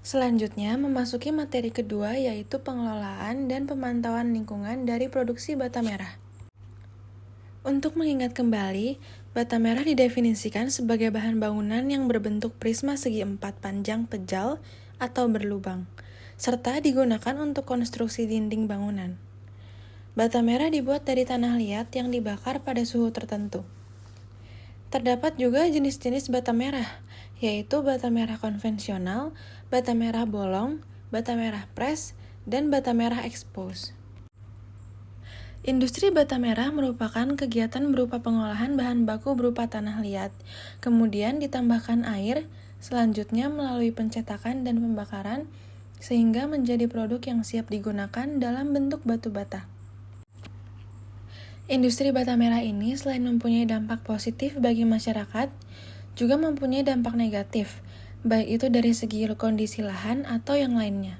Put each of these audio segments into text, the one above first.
Selanjutnya, memasuki materi kedua yaitu pengelolaan dan pemantauan lingkungan dari produksi bata merah. Untuk mengingat kembali, bata merah didefinisikan sebagai bahan bangunan yang berbentuk prisma segi empat panjang pejal atau berlubang, serta digunakan untuk konstruksi dinding bangunan. Bata merah dibuat dari tanah liat yang dibakar pada suhu tertentu. Terdapat juga jenis-jenis bata merah, yaitu bata merah konvensional, bata merah bolong, bata merah press, dan bata merah expose. Industri bata merah merupakan kegiatan berupa pengolahan bahan baku berupa tanah liat, kemudian ditambahkan air, selanjutnya melalui pencetakan dan pembakaran, sehingga menjadi produk yang siap digunakan dalam bentuk batu bata. Industri bata merah ini selain mempunyai dampak positif bagi masyarakat, juga mempunyai dampak negatif, baik itu dari segi kondisi lahan atau yang lainnya.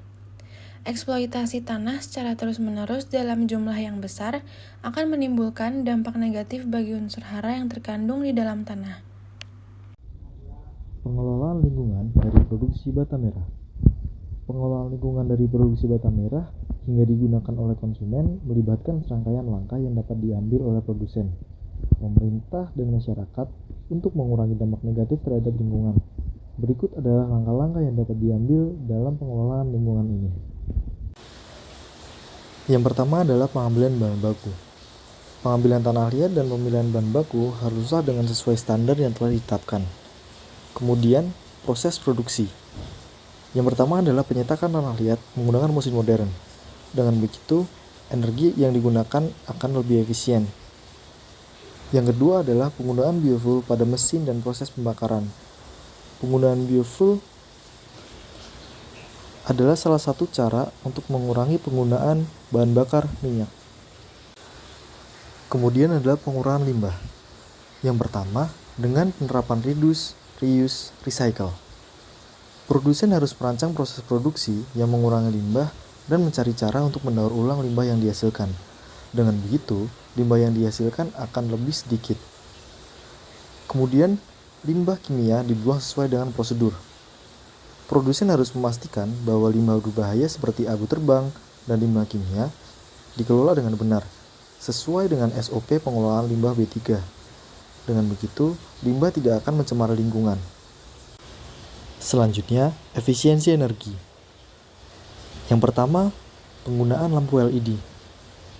Eksploitasi tanah secara terus-menerus dalam jumlah yang besar akan menimbulkan dampak negatif bagi unsur hara yang terkandung di dalam tanah. Pengelolaan lingkungan dari produksi bata merah. Pengelolaan lingkungan dari produksi bata merah hingga digunakan oleh konsumen melibatkan serangkaian langkah yang dapat diambil oleh produsen, pemerintah, dan masyarakat untuk mengurangi dampak negatif terhadap lingkungan. Berikut adalah langkah-langkah yang dapat diambil dalam pengelolaan lingkungan ini. Yang pertama adalah pengambilan bahan baku. Pengambilan tanah liat dan pemilihan bahan baku haruslah dengan sesuai standar yang telah ditetapkan. Kemudian, proses produksi. Yang pertama adalah penyetakan tanah liat menggunakan mesin modern. Dengan begitu, energi yang digunakan akan lebih efisien. Yang kedua adalah penggunaan biofuel pada mesin dan proses pembakaran. Penggunaan biofuel adalah salah satu cara untuk mengurangi penggunaan bahan bakar minyak. Kemudian adalah pengurangan limbah. Yang pertama, dengan penerapan reduce, reuse, recycle. Produsen harus merancang proses produksi yang mengurangi limbah dan mencari cara untuk mendaur ulang limbah yang dihasilkan. Dengan begitu, limbah yang dihasilkan akan lebih sedikit. Kemudian, limbah kimia dibuang sesuai dengan prosedur. Produsen harus memastikan bahwa limbah berbahaya seperti abu terbang dan limbah kimia dikelola dengan benar, sesuai dengan SOP pengelolaan limbah B3. Dengan begitu, limbah tidak akan mencemari lingkungan. Selanjutnya, efisiensi energi. Yang pertama, penggunaan lampu LED.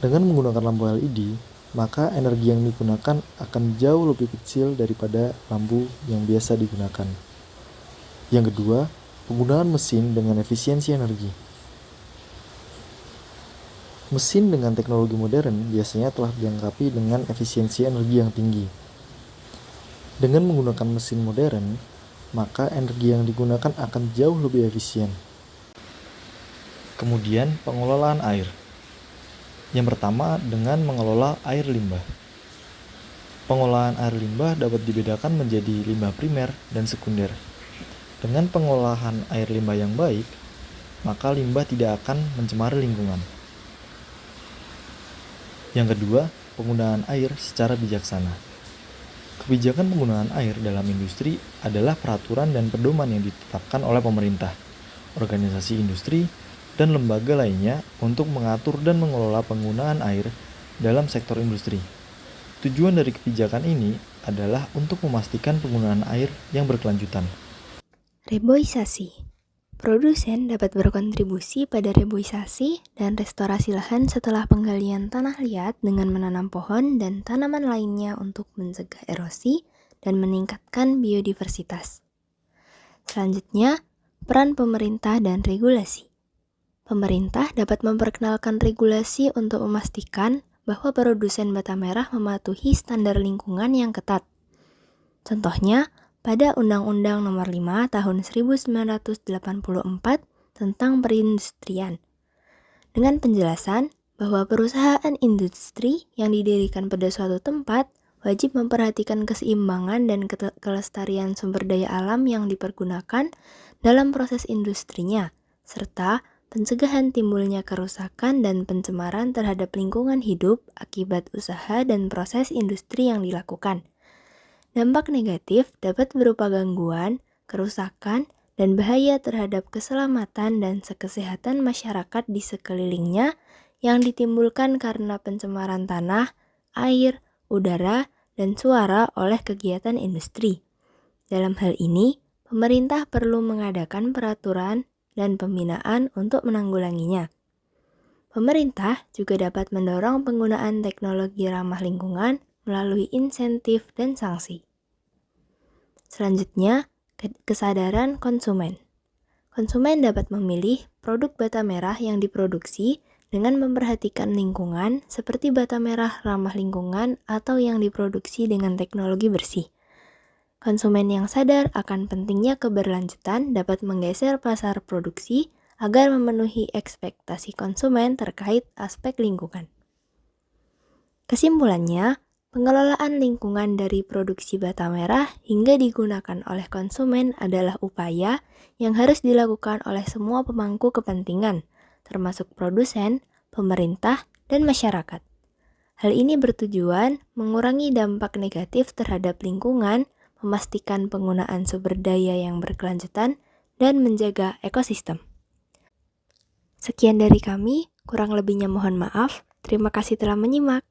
Dengan menggunakan lampu LED, maka energi yang digunakan akan jauh lebih kecil daripada lampu yang biasa digunakan. Yang kedua, penggunaan mesin dengan efisiensi energi. Mesin dengan teknologi modern biasanya telah dilengkapi dengan efisiensi energi yang tinggi. Dengan menggunakan mesin modern, maka energi yang digunakan akan jauh lebih efisien. Kemudian, pengelolaan air. Yang pertama, dengan mengelola air limbah. Pengolahan air limbah dapat dibedakan menjadi limbah primer dan sekunder. Dengan pengolahan air limbah yang baik, maka limbah tidak akan mencemari lingkungan. Yang kedua, penggunaan air secara bijaksana. Kebijakan penggunaan air dalam industri adalah peraturan dan pedoman yang ditetapkan oleh pemerintah, organisasi industri, dan lembaga lainnya untuk mengatur dan mengelola penggunaan air dalam sektor industri. Tujuan dari kebijakan ini adalah untuk memastikan penggunaan air yang berkelanjutan. Reboisasi. Produsen dapat berkontribusi pada reboisasi dan restorasi lahan setelah penggalian tanah liat dengan menanam pohon dan tanaman lainnya untuk mencegah erosi dan meningkatkan biodiversitas. Selanjutnya, peran pemerintah dan regulasi. Pemerintah dapat memperkenalkan regulasi untuk memastikan bahwa produsen bata merah mematuhi standar lingkungan yang ketat. Contohnya, pada Undang-Undang Nomor 5 Tahun 1984 tentang perindustrian, dengan penjelasan bahwa perusahaan industri yang didirikan pada suatu tempat wajib memperhatikan keseimbangan dan kelestarian sumber daya alam yang dipergunakan dalam proses industrinya, serta pencegahan timbulnya kerusakan dan pencemaran terhadap lingkungan hidup akibat usaha dan proses industri yang dilakukan. Dampak negatif dapat berupa gangguan, kerusakan, dan bahaya terhadap keselamatan dan kesehatan masyarakat di sekelilingnya yang ditimbulkan karena pencemaran tanah, air, udara, dan suara oleh kegiatan industri. Dalam hal ini, pemerintah perlu mengadakan peraturan dan pembinaan untuk menanggulanginya. Pemerintah juga dapat mendorong penggunaan teknologi ramah lingkungan melalui insentif dan sanksi. Selanjutnya, kesadaran konsumen. Konsumen dapat memilih produk bata merah yang diproduksi dengan memperhatikan lingkungan seperti bata merah ramah lingkungan atau yang diproduksi dengan teknologi bersih. Konsumen yang sadar akan pentingnya keberlanjutan dapat menggeser pasar produksi agar memenuhi ekspektasi konsumen terkait aspek lingkungan. Kesimpulannya, pengelolaan lingkungan dari produksi bata merah hingga digunakan oleh konsumen adalah upaya yang harus dilakukan oleh semua pemangku kepentingan, termasuk produsen, pemerintah, dan masyarakat. Hal ini bertujuan mengurangi dampak negatif terhadap lingkungan, memastikan penggunaan sumber daya yang berkelanjutan, dan menjaga ekosistem. Sekian dari kami, kurang lebihnya mohon maaf. Terima kasih telah menyimak.